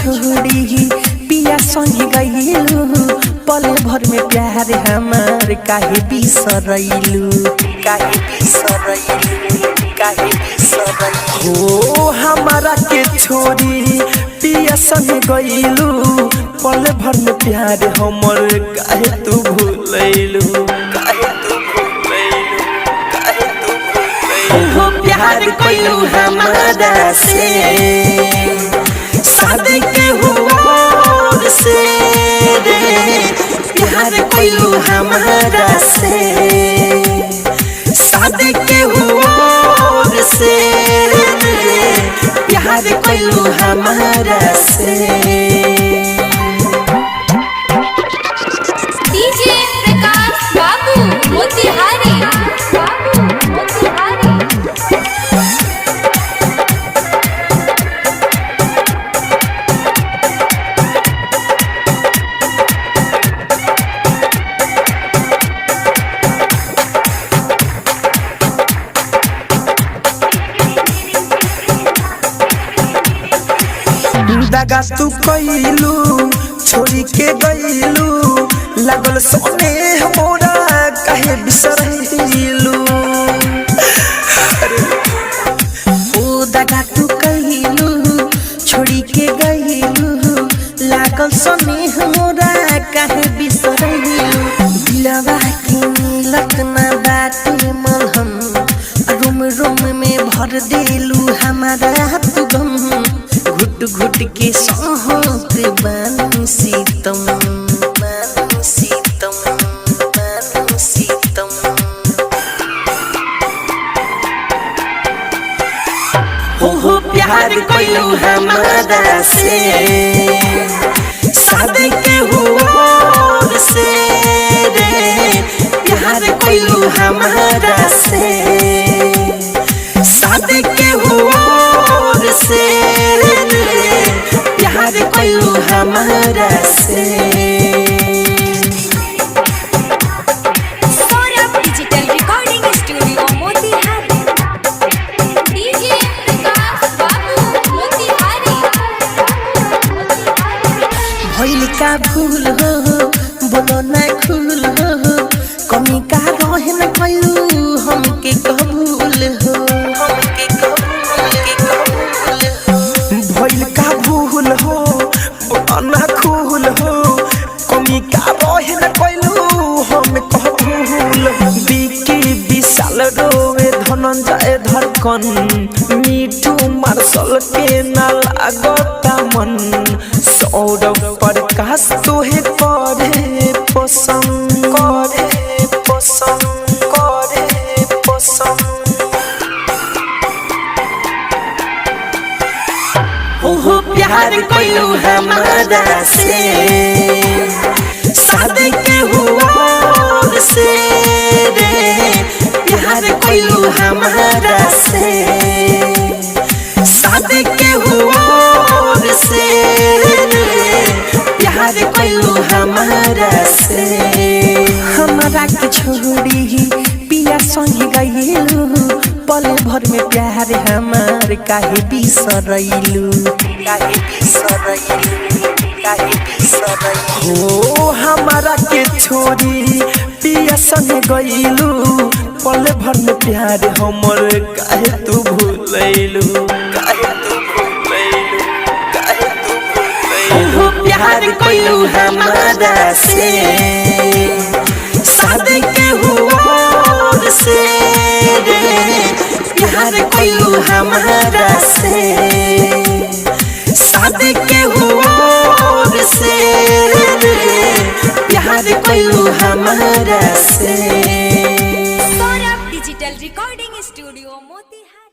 छोड़ी पिया संग गइलू पल भर में प्यार हमार काहे बिसरैलू हो हमारा के छोड़ी पिया संग गइलू पल भर में प्यार हमर काहे तू भूलैलू हो प्यार कइलू हमारा से शादी के हुआ से रे प्यार कइलू हमारा से शादी के हुआ से रे प्यार कइलू हमारा से डीजे प्रकाश बाबू मोतिहारी दगा तू कइलू छोड़ी के गइलू लागल सोने हमरा काहे बिसरैलू ओ दगा तू कइलू छोड़ी के गइलू लागल सोने हमरा काहे बिसरैलू दिलवा के लटना बाटे मलहम रोम रोम में भर देलू हमारा तू गम घुट घुट के सहत बानु सीतम हो प्यार कइलू हमारा से शादी के हुआ से रे प्यार कइलू हमारा से शादी के हुआ से प्यार कइलू हमारा से Saurabh digital recording studio Motihari DJ Prakash बाबू मोतिहारी भइल का भूल हो बोलो ना खुल हो कमी का रहे न कइलू हमके कबूल हो भइल का भूल हो बोलो खुल हो कमी का रहे न कइलू हम कबूल बिकी विशाल रोवे धनंजय धड़कन मीठू मार्शल के ना लागता मन सौरभ प्रकाश तोहे करे पसंद हो प्यार कइलू हमारा से शादी के हुआ से रे प्यार कइलू हमारा से शादी के हुआ से रे प्यार कइलू हमारा से हमारा के छोड़ी पिया संग गइलू पल भर में प्यार हमार काहे बिसरैलू हो हमारा के छोड़ी पिया संग गइलू पल भर में प्यार हमर काहे तू भूलैलू हो प्यार कइलू हमारा से शादी के हुआ से रे प्यार कइलू हमारा से शादी के हुआ से रे प्यार कइलू हमारा से Saurabh digital recording studio Motihari.